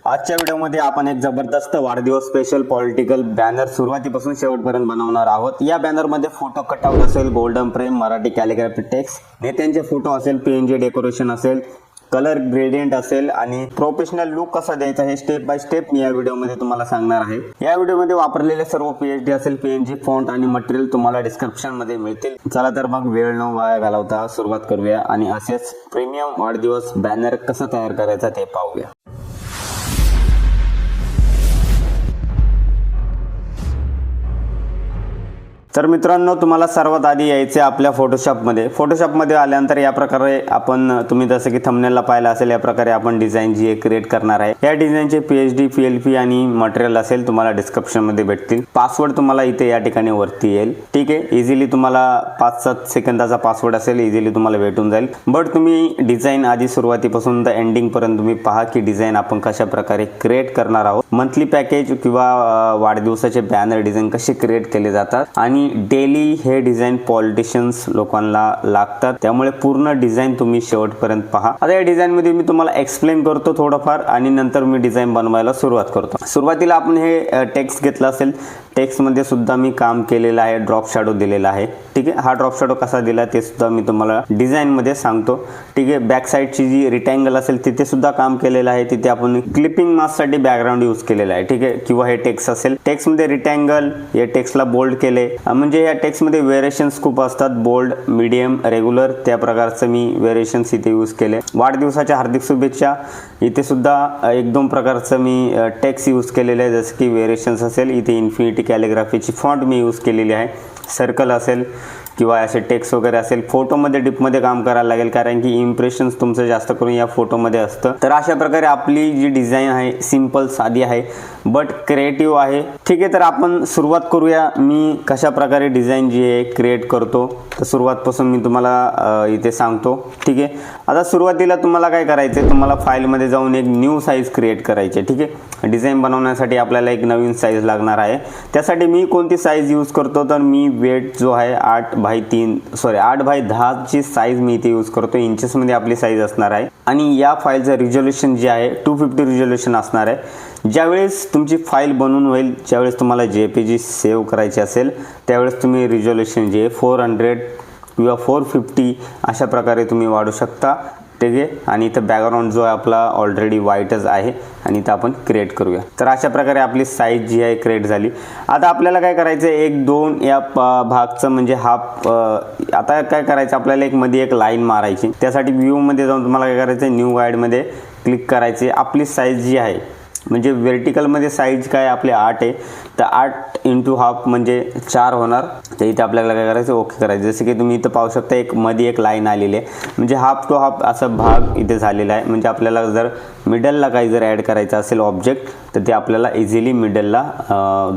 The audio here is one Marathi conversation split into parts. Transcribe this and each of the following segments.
आजच्या व्हिडिओमध्ये आपण एक जबरदस्त वाढदिवस स्पेशल पॉलिटिकल बॅनर सुरुवातीपासून शेवटपर्यंत बनवणार आहोत। या बॅनरमध्ये फोटो कटआउट असेल, golden frame, Marathi calligraphy text, नेत्यांचे फोटो असेल, पीएनजी डेकोरेशन असेल, कलर ग्रेडियंट असेल आणि प्रोफेशनल लुक कसा द्यायचा हे स्टेप बाय स्टेप मी या व्हिडिओमध्ये तुम्हाला सांगणार आहे। या व्हिडिओमध्ये वापरलेले सर्व पीएचडी असेल, पीएनजी फॉन्ट आणि मटेरियल तुम्हाला डिस्क्रिप्शन मध्ये मिळतील। चला तर मग वेळ न वाया घालवता सुरुवात करूया आणि असेच प्रीमियम वाढदिवस बॅनर कसा तयार करायचा ते पाहूया। तर मित्रांनो, तुम्हाला सर्वात आधी यायचे आपल्या फोटोशॉपमध्ये आल्यानंतर या प्रकारे आपण तुम्ही जसं की थंबनेलला पाहिलं असेल या प्रकारे आपण डिझाइन जी क्रिएट करणार आहे। या डिझाइनचे पीएचडी, पीएलपी आणि मटेरियल असेल तुम्हाला डिस्क्रिप्शन मध्ये भेटतील। पासवर्ड तुम्हाला इथे या ठिकाणी वरती येईल, ठीक आहे। इझिली तुम्हाला 5-7 सेकंदाचा पासवर्ड असेल, इझिली तुम्हाला भेटून जाईल। बट तुम्ही डिझाइन आधी सुरुवातीपासून तर एंडिंग पर्यंत तुम्ही पहा की डिझाइन आपण कशा प्रकारे क्रिएट करणार आहोत। मंथली पॅकेज किंवा वाढदिवसाचे बॅनर डिझाइन कसे क्रिएट केले जातात आणि डेली हे डिझाइन पॉलिटिशियन्स लोकांना लागतात, त्यामुळे पूर्ण डिझाइन तुम्ही शेवटपर्यंत पहा। आता या डिझाइन मध्ये मी तुम्हाला एक्सप्लेन करतो थोडंफार आणि नंतर मी डिझाइन बनवायला सुरुवात करतो। सुरुवातीला आपण हे टेक्स्ट घेतला असेल, टेक्स्ट मध्ये सुद्धा मी काम केलेलं आहे, ड्रॉप शॅडो दिलेला आहे, ठीक आहे। हा ड्रॉप शॅडो कसा दिला ते सुद्धा मी तुम्हाला डिझाइन मध्ये सांगतो, ठीक आहे। बॅक साइडची जी रेक्टँगल असेल तिथे सुद्धा काम केलेलं आहे, तिथे आपण क्लिपिंग मास्क साठी बॅकग्राऊंड यूज केलेला आहे, ठीक आहे। किंवा हे टेक्स्ट असेल, टेक्स्ट मध्ये रेक्टँगल, या टेक्स्टला बोल्ड केले, म्हणजे या टेक्स्ट मध्ये व्हेरिएशन्स खूप असतात, बोल्ड, मीडियम, रेग्युलर, त्या प्रकारचं मी व्हेरिएशन्स इथे यूज केले। वाढदिवसाच्या हार्दिक शुभेच्छा इथे सुद्धा 1-2 प्रकारचं मी टेक्स्ट यूज केलेले आहे, जसं की व्हेरिएशन्स असेल इथे इन्फिनिटी कॅलिग्राफीची फॉन्ट मी यूज केलेली आहे। सर्कल असेल किंवा असे टेक्स्ट वगैरे असेल, फोटोमध्ये डीपमध्ये काम करायला लागेल कारण की इम्प्रेशन्स तुमचं जास्त करून या फोटोमध्ये असतं। तर अशा प्रकारे आपली जी डिझाइन आहे सिंपल साधी आहे बट क्रिएटिव्ह आहे, ठीक आहे। तर आपण सुरुवात करूया, मी कशा प्रकारे डिझाइन जी आहे क्रिएट करतो तर सुरुवातपासून मी तुम्हाला इथे सांगतो, ठीक आहे। आता सुरुवातीला तुम्हाला काय करायचं, तुम्हाला फाईलमध्ये जाऊन एक न्यू साईज क्रिएट करायची, ठीक आहे। डिझाइन बनवण्यासाठी आपल्याला एक नवीन साईज लागणार आहे। त्यासाठी मी कोणती साईज यूज करतो तर मी वेट जो आहे 8x10 ची साईज मी इथे यूज करतो। इंचेस मध्ये आपली साईज असणार आहे आणि या फाईलचं रिझोल्युशन जे आहे 250 रिझोल्युशन असणार आहे। ज्यावेळेस तुमची फाईल बनवून होईल, ज्यावेळेस तुम्हाला जेपीजी सेव्ह करायची असेल त्यावेळेस तुम्ही रिझोल्युशन जे 400 किंवा 450 अशा प्रकारे तुम्ही वाढू शकता, ठीक आहे। आणि इथं बॅकग्राऊंड जो आहे आपला ऑलरेडी व्हाईटच आहे आणि इथं आपण क्रिएट करूया। तर अशा प्रकारे आपली साईज जी आहे क्रिएट झाली। आता आपल्याला काय करायचं, 1-2 या भागचं म्हणजे हाफ, आता काय करायचं आपल्याला मध्ये एक लाईन मारायची। त्यासाठी व्ह्यू मध्ये जाऊन तुम्हाला काय करायचं, न्यू गाईड मध्ये क्लिक करायचे। आपली साईज जी आहे म्हणजे व्हर्टिकल मध्ये साईज काय आपले 8 आहे, तर 8x½ म्हणजे 4 होणार। तर इथे आपल्याला काय करायचं, ओके करायचं। जसं की तुम्ही इथं पाहू शकता मध्ये एक लाईन आलेली आहे, म्हणजे हाफ टू हाफ असा भाग इथे झालेला आहे। म्हणजे आपल्याला जर मिडलला काही जर ॲड करायचं असेल ऑब्जेक्ट तर ते आपल्याला इझिली मिडलला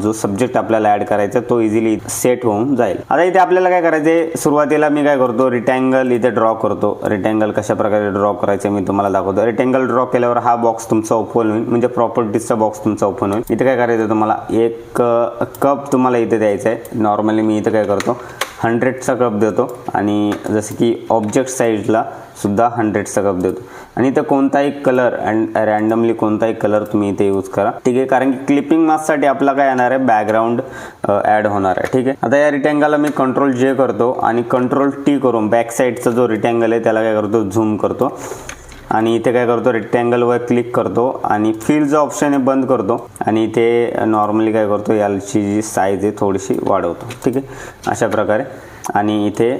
जो सब्जेक्ट आपल्याला ॲड करायचा तो इझिली सेट होऊन जाईल। आता इथे आपल्याला काय करायचं, सुरुवातीला मी काय करतो, रेक्टँगल इथे ड्रॉ करतो। रेक्टँगल कशा प्रकारे ड्रॉ करायचं मी तुम्हाला दाखवतो। रेक्टँगल ड्रॉ केल्यावर हा बॉक्स तुमचा ओपन होईल, म्हणजे प्रॉपर्टीजचा बॉक्स तुमचा ओपन होईल। इथे काय करायचं, तुम्हाला एक कप तुम्हाला इथे द्यायचा आहे। नॉर्मली मी इथे काय करतो 100चा कप देतो आणि जसं की ऑब्जेक्ट साईजला सुद्धा 100चा कप देतो आणि इथं कोणताही कलर रॅन्डमली कोणताही कलर तुम्ही इथे यूज करा, ठीक आहे। कारण की क्लिपिंग मास्कसाठी आपला काय येणार आहे, बॅकग्राऊंड ॲड होणार आहे, ठीक आहे। आता या रेक्टँगलला मी Ctrl+J करतो आणि Ctrl+T करून बॅक साईडचा जो रेक्टँगल आहे त्याला काय करतो, झूम करतो आणि इथे काय करतो, रेक्टँगलवर क्लिक करतो आणि फिलचं ऑप्शन आहे बंद करतो आणि इथे नॉर्मली काय करतो, याची जी साईज आहे थोडीशी वाढवतो, ठीक आहे, अशा प्रकारे। आणि इथे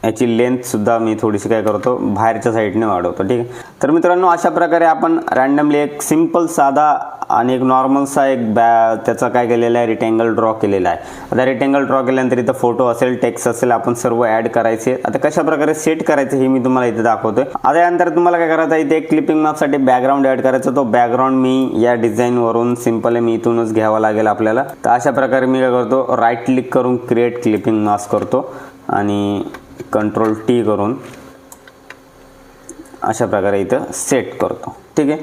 याची लेंथ सुद्धा मी थोडीशी काय करतो, बाहेरच्या साईडने वाढवतो, ठीक आहे। तर मित्रांनो, अशा प्रकारे आपण रॅन्डमली एक सिंपल साधा आणि एक नॉर्मलसा त्याचा काय केलेला आहे, रेक्टँगल ड्रॉ केलेला आहे। आता रेक्टँगल ड्रॉ केल्यानंतर इथं फोटो असेल, टेक्स्ट असेल, आपण सर्व ॲड करायचे। आता कशा प्रकारे सेट करायचं हे मी तुम्हाला इथे दाखवतोय। आता यानंतर तुम्हाला काय करायचं, इथे एक क्लिपिंग मास्कसाठी बॅकग्राऊंड ॲड करायचा। तो बॅकग्राऊंड मी या डिझाईनवरून सिंपल आहे, मी इथूनच घ्यावा लागेल आपल्याला। तर अशा प्रकारे मी काय करतो, राईट क्लिक करून क्रिएट क्लिपिंग मास्क करतो आणि Ctrl+T करून अशा प्रकारे इथं सेट करतो, ठीक आहे।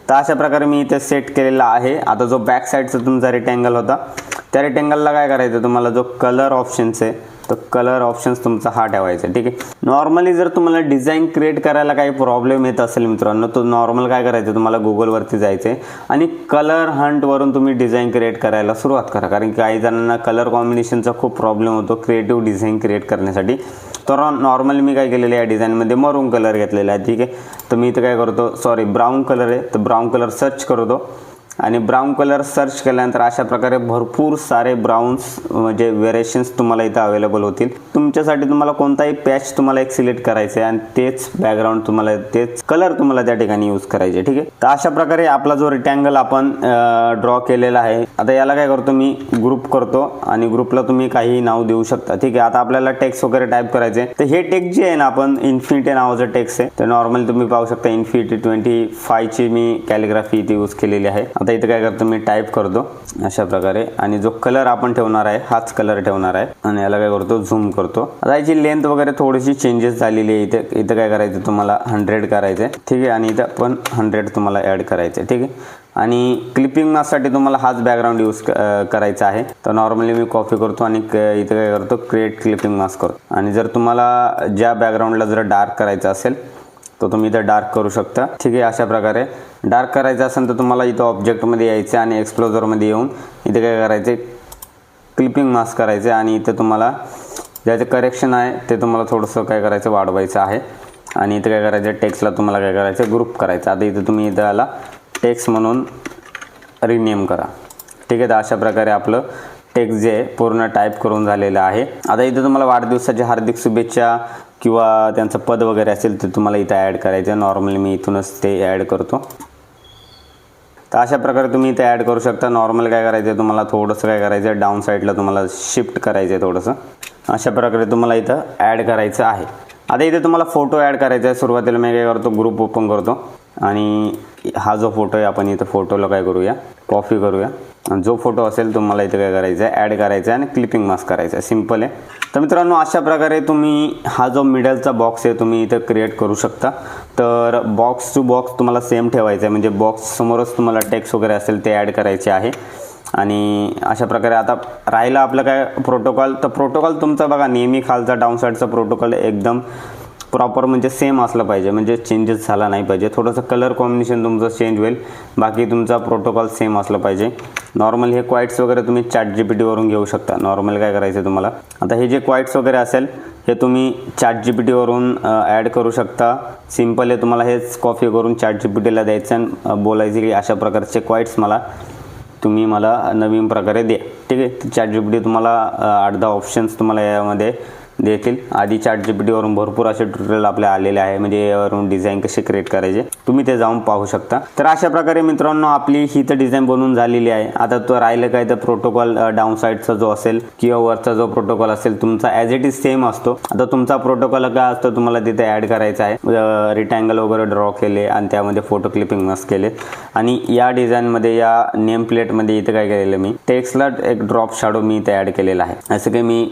तर अशा प्रकारे मी इथे सेट केलेला आहे। आता जो बॅक साईडचा तुमचा रेक्टँगल होता त्या रेक्टँगलला काय करायचं, तुम्हाला जो कलर ऑप्शन्स आहे तर कलर ऑप्शन्स तुमचा हा ठेवायचा, ठीक आहे. नॉर्मली जर तुम्हाला डिझाईन क्रिएट करायला काही प्रॉब्लेम येत असेल मित्रांनो, तर नॉर्मल काय करायचं, तुम्हाला गुगलवरती जायचं आहे आणि कलर हंटवरून तुम्ही डिझाईन क्रिएट करायला सुरुवात करा. कारण की काही जणांना कलर कॉम्बिनेशनचा खूप प्रॉब्लेम होतो क्रिएटिव्ह डिझाईन क्रिएट करण्यासाठी. तर नॉर्मली मी काय केलेलं आहे, या डिझाईनमध्ये मरून कलर घेतलेला आहे, ठीक आहे. तर मी इथं काय करतो, ब्राऊन कलर आहे, तर ब्राऊन कलर सर्च करतो आणि ब्राऊन कलर सर्च केल्यानंतर अशा प्रकारे भरपूर सारे ब्राऊन्स म्हणजे व्हेरिएशन्स तुम्हाला इथं अवेलेबल होतील. तुमच्यासाठी तुम्हाला कोणताही पॅच तुम्हाला एक सिलेक्ट करायचं आहे आणि तेच बॅकग्राऊंड तुम्हाला, तेच कलर तुम्हाला त्या ठिकाणी यूज करायचे, ठीक आहे. तर अशा प्रकारे आपला जो रेक्टँगल आपण ड्रॉ केलेला आहे, आता याला काय करतो मी, ग्रुप करतो आणि ग्रुपला तुम्ही काही नाव देऊ शकता, ठीक आहे. आता आपल्याला टेक्स्ट वगैरे टाईप करायचे, तर हे टेक्स्ट जे आहे ना, आपण इन्फिनिटी नावाचं टेक्स्ट आहे, तर नॉर्मली तुम्ही पाहू शकता इन्फिनिटी 25 ची मी कॅलिग्राफी इथे यूज केलेली आहे. आता इथे काय करतो मी, टाईप करतो अशा प्रकारे आणि जो कलर आपण ठेवणार आहे हाच कलर ठेवणार आहे आणि याला काय करतो, झूम करतो. आता याची लेंथ वगैरे थोडीशी चेंजेस झालेली आहे. इथे काय करायचं, तुम्हाला 100 करायचं, ठीक आहे. आणि इथं पण 100 तुम्हाला ऍड करायचं, ठीक आहे. आणि क्लिपिंग मास्कसाठी तुम्हाला हाच बॅकग्राऊंड यूज करायचा आहे. तर नॉर्मली मी कॉपी करतो आणि इथे काय करतो, क्रिएट क्लिपिंग मास्क करतो. आणि जर तुम्हाला ज्या बॅकग्राऊंडला जर डार्क करायचं असेल तर तुम्ही इथं डार्क करू शकता, ठीक आहे. अशा प्रकारे डार्क करायचं असेल तर तुम्हाला इथं ऑब्जेक्टमध्ये यायचं आणि एक्सप्लोजरमध्ये येऊन इथे काय करायचं, क्लिपिंग मास्क करायचं आणि इथं तुम्हाला ज्याचं करेक्शन आहे ते तुम्हाला थोडंसं काय करायचं, वाढवायचं आहे. आणि इथं काय करायचं, टेक्स्टला तुम्हाला काय करायचं, ग्रुप करायचं. आता इथं तुम्ही इथं आला टेक्स्ट म्हणून रिनेम करा, ठीक आहे. तर अशा प्रकारे आपलं टेक्स्ट जे पूर्ण टाईप करून झालेलं आहे. आता इथं तुम्हाला वाढदिवसाच्या हार्दिक शुभेच्छा किंवा त्यांचं पद वगैरे असेल तर तुम्हाला इथं ॲड करायचं. नॉर्मली मी इथूनच ते ॲड करतो. तर अशा प्रकारे तुम्ही इथे ॲड करू शकता. नॉर्मल काय करायचं, तुम्हाला थोडंसं काय करायचं, डाऊन साईडला तुम्हाला शिफ्ट करायचं आहे थोडंसं. अशा प्रकारे तुम्हाला इथं ॲड करायचं आहे. आता इथे तुम्हाला फोटो ॲड करायचा आहे. सुरुवातीला मी काय करतो, ग्रुप ओपन करतो आणि हा जो फोटो आहे आपण इथं फोटोला काय करूया, कॉपी करूया. आणि जो फोटो असेल तुम्हाला इथे काय करायचं आहे, ॲड करायचा आहे आणि क्लिपिंग मास्क करायचं आहे. सिम्पल आहे. तर मित्रांनो अशा प्रकारे तुम्ही हा जो मिडलचा बॉक्स आहे तुम्ही इथं क्रिएट करू शकता. तर बॉक्स टू बॉक्स तुम्हाला सेम ठेवायचं आहे, म्हणजे बॉक्स समोरच तुम्हाला टेक्स्ट वगैरे असेल ते ॲड करायचे आहे. आणि अशा प्रकारे आता राहिला आपलं काय, प्रोटोकॉल. तर प्रोटोकॉल तुमचा बघा नेहमी खालचा डाऊन साईडचा प्रोटोकॉल एकदम प्रॉपर म्हणजे सेम असलं पाहिजे, म्हणजे चेंजेस झाला नाही पाहिजे. थोडंसं कलर कॉम्बिनेशन तुमचं चेंज होईल, बाकी तुमचा प्रोटोकॉल सेम असलं पाहिजे. नॉर्मल हे क्वाइट्स वगैरे तुम्ही ChatGPT वरून घेऊ शकता. नॉर्मल काय करायचं तुम्हाला, आता हे जे क्वाइट्स वगैरे असेल हे तुम्ही ChatGPT वरून ॲड करू शकता. सिम्पल आहे. तुम्हाला हेच कॉपी करून ChatGPTला द्यायचं आणि बोलायचं की अशा प्रकारचे क्वाइट्स तुम्ही मला नवीन प्रकारे द्या, ठीक आहे. ChatGPT तुम्हाला 8-10 ऑप्शन्स तुम्हाला यामध्ये देतील. आधी ChatGPT वरून भरपूर असे ट्युटोरियल आपले आलेले आहे, म्हणजे यावरून डिझाईन कसे क्रिएट करायचे तुम्ही ते जाऊन पाहू शकता. तर अशा प्रकारे मित्रांनो आपली ही तर डिझाईन बनवून झालेली आहे. आता तो राहिलं काय, तर प्रोटोकॉल डाऊन साईडचा जो असेल किंवा वरचा जो प्रोटोकॉल असेल तुमचा ॲज इट इज सेम असतो. आता तुमचा प्रोटोकॉल काय असतो, तुम्हाला तिथे ॲड करायचा आहे. रेक्टँगल वगैरे ड्रॉ केले आणि त्यामध्ये फोटो क्लिपिंग मास्क केले. आणि या डिझाईनमध्ये या नेम प्लेटमध्ये इथं काय केलेलं, मी टेक्स्टला एक ड्रॉप शॅडो मी इथे ॲड केलेला आहे. असं की मी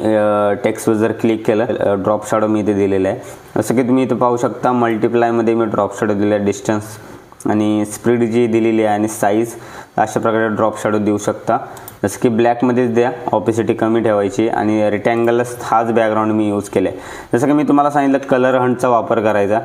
टेक्स्टवर जर क्लिक केलं, ड्रॉप शॅडो मी इथे दिलेलं आहे. जसं की तुम्ही इथे पाहू शकता मल्टिप्लायमध्ये मी ड्रॉप शॅडो दिलेला आहे. डिस्टन्स आणि स्पीड जी दिलेली आहे आणि साईज अशा प्रकारे ड्रॉप शॅडो देऊ शकता. जसं की ब्लॅकमध्येच द्या, ऑपेसिटी कमी ठेवायची आणि रेक्टँगल हाच बॅकग्राऊंड मी यूज केला आहे. जसं की मी तुम्हाला सांगितलं कलर हंटचा वापर करायचा.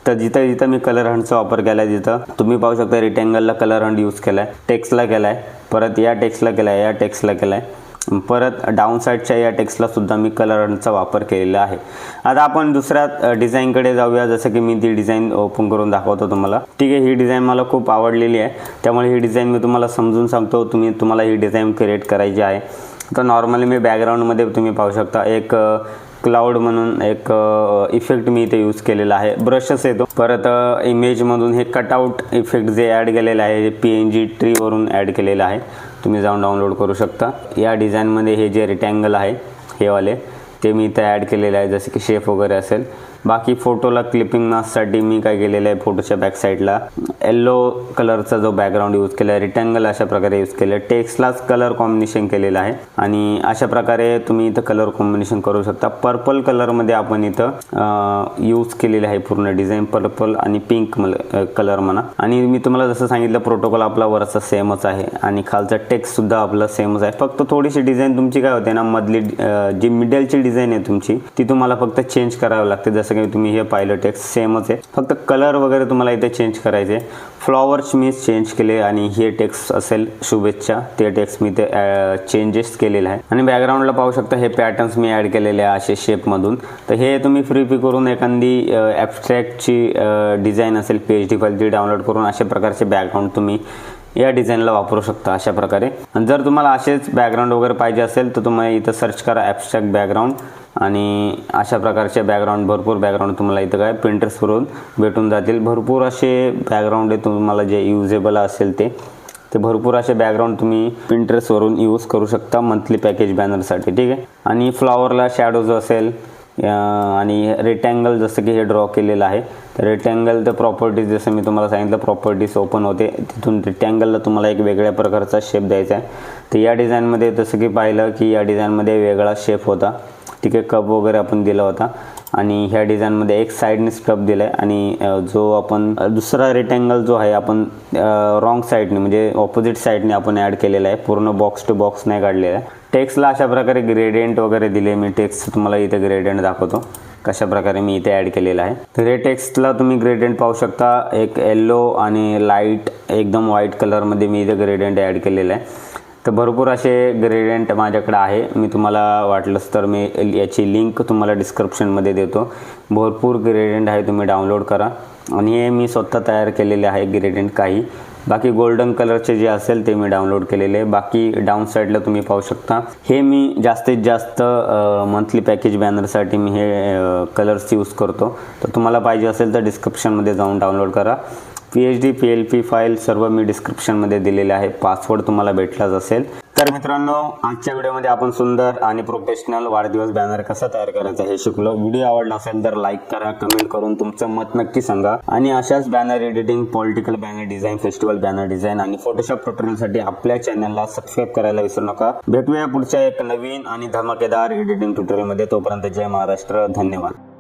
तर जिथं जिथं मी कलर हंटचा वापर केला आहे, जिथं तुम्ही पाहू शकता रेक्टँगलला कलर हंट यूज केला आहे, टेक्स्टला केला आहे, परत या टेक्स्टला केला आहे, या टेक्स्टला केला आहे, परत डाऊन साईडच्या या टेक्स्टला सुद्धा मी कलर हंटचा वापर केलेला आहे. आता आपण दुसऱ्या डिझाईनकडे जाऊया. जसं की मी ती डिझाईन ओपन करून दाखवतो तुम्हाला, ठीक आहे. ही डिझाईन मला खूप आवडलेली आहे, त्यामुळे ही डिझाईन मी तुम्हाला समजून सांगतो. तुम्हाला ही डिझाईन क्रिएट करायची आहे. तर नॉर्मली मी बॅकग्राऊंडमध्ये तुम्ही पाहू शकता एक क्लाउड म्हणून एक इफेक्ट मी इथे यूज केलेला आहे. ब्रशेस येतो. परत इमेजमधून हे कटआउट इफेक्ट जे ॲड केलेलं आहे PNG ट्रीवरून ॲड केलेलं आहे. तुम्ही जाऊन डाउनलोड करू शकता. या डिझाईनमध्ये हे जे रेक्टँगल आहे हे वाले ते मी इथे ॲड केलेले आहे. जसे की शेप वगैरे असेल बाकी फोटोला क्लिपिंग मास्कसाठी मी काय केलेलं आहे, फोटोच्या बॅक साईडला येलो कलरचा जो बॅकग्राऊंड यूज केला आहे, रेक्टँगल अशा प्रकारे यूज केलं आहे, टेक्स्टलाच कलर कॉम्बिनेशन केलेलं आहे आणि अशा प्रकारे तुम्ही इथं कलर कॉम्बिनेशन करू शकता. पर्पल कलरमध्ये आपण इथं यूज केलेले आहे पूर्ण डिझाईन, पर्पल आणि पिंक कलर म्हणा. आणि मी तुम्हाला जसं सांगितलं प्रोटोकॉल आपला वरचा सेमच आहे आणि खालचा टेक्स्ट सुद्धा आपला सेमच आहे. फक्त थोडीशी डिझाईन तुमची काय होते ना, मधली जी मिडलची डिझाईन आहे तुमची ती तुम्हाला फक्त चेंज करावी लागते. जसं की तुम्ही हे पाहिलं टेक्स्ट सेमच आहे, फक्त कलर वगैरे तुम्हाला इथे चेंज करायचे. फ्लॉवर्स मी चेंज केले आणि हे टेक्स्ट असेल शुभेच्छा, ते टेक्स्ट मी ते चेंजेस केलेलं आहे. आणि बॅकग्राऊंडला पाहू शकता हे पॅटर्न्स मी ॲड केलेले आहे असे शेपमधून. तर हे तुम्ही फ्री करून एखादी ॲब्स्ट्रॅक्टची डिझाईन असेल PHD फाईल ती डाउनलोड करून अशा प्रकारचे बॅकग्राऊंड तुम्ही या डिझाईनला वापरू शकता अशा प्रकारे. आणि जर तुम्हाला असेच बॅकग्राऊंड वगैरे पाहिजे असेल तर तुम्ही इथं सर्च करा ॲब्स्ट्रॅक्ट बॅकग्राऊंड आणि अशा प्रकारचे बॅकग्राऊंड, भरपूर बॅकग्राऊंड तुम्हाला इथं काय Pinterestवरून भेटून जातील. भरपूर असे बॅकग्राऊंड आहे तुम्हाला जे युजेबल असेल ते भरपूर असे बॅकग्राऊंड तुम्ही Pinterestवरून यूज करू शकता मंथली पॅकेज बॅनरसाठी. ठीक आहे. आणि फ्लॉवरला शॅडो जो असेल आणि रेक्टँगल जसं की हे ड्रॉ केलेलं आहे, तर रेक्टँगल तर प्रॉपर्टीज जसं मी तुम्हाला सांगितलं प्रॉपर्टीज ओपन होते, तिथून रेक्टँगलला तुम्हाला एक वेगळ्या प्रकारचा शेप द्यायचा आहे. तर या डिझाईनमध्ये जसं की पाहिलं की या डिझाईनमध्ये वेगळा शेप होता. ठीक आहे. कप वगैरे आपण दिला होता आणि ह्या डिझाईनमध्ये एक साईडने स्टफ दिला आहे आणि जो आपण दुसरा रेक्टँगल जो आहे आपण रॉंग साईडने म्हणजे ऑपोजिट साईडने आपण ॲड केलेला आहे, पूर्ण बॉक्स टू बॉक्स नाही काढलेला आहे. टेक्स्टला अशा प्रकारे ग्रेडियंट वगैरे दिले. मी टेक्स्ट तुम्हाला इथे ग्रेडियंट दाखवतो कशा प्रकारे मी इथे ॲड केलेला आहे. तर हे टेक्स्टला तुम्ही ग्रेडियंट पाहू शकता, एक येलो आणि लाईट एकदम व्हाईट कलरमध्ये मी इथे ग्रेडियंट ॲड केलेलं आहे. तर भरपूर असे ग्रेडियंट माझ्याकडे आहे, मी तुम्हाला वाटलंच तर मी याची लिंक तुम्हाला डिस्क्रिप्शनमध्ये देतो. भरपूर ग्रेडियंट आहे, तुम्ही डाउनलोड करा. आणि हे मी स्वतः तयार केलेले आहे ग्रेडियंट काही. बाकी गोल्डन कलरचे जे असेल ते मी डाउनलोड केलेले आहे. बाकी डाऊन साईडला तुम्ही पाहू शकता हे मी जास्तीत जास्त मंथली पॅकेज बॅनरसाठी मी हे कलर्स यूज करतो. तर तुम्हाला पाहिजे असेल तर डिस्क्रिप्शनमध्ये जाऊन डाउनलोड करा. PHD PLP फाईल सर्व मी डिस्क्रिप्शनमध्ये दिलेले आहे. पासवर्ड तुम्हाला भेटलाच असेल. तर मित्रांनो, आजच्या व्हिडिओमध्ये आपण सुंदर आणि प्रोफेशनल वाढदिवस बॅनर कसा तयार करायचा हे शिकलो. व्हिडिओ आवडला असेल तर लाईक करा, कमेंट करून तुमचं मत नक्की सांगा. आणि अशाच banner editing, political banner design, festival banner design आणि फोटोशॉप ट्युटोरियलसाठी आपल्या चॅनलला सबस्क्राईब करायला विसरू नका. भेटूया पुढच्या एक नवीन आणि धमाकेदार एडिटिंग ट्युटोरियलमध्ये. तोपर्यंत जय महाराष्ट्र. धन्यवाद.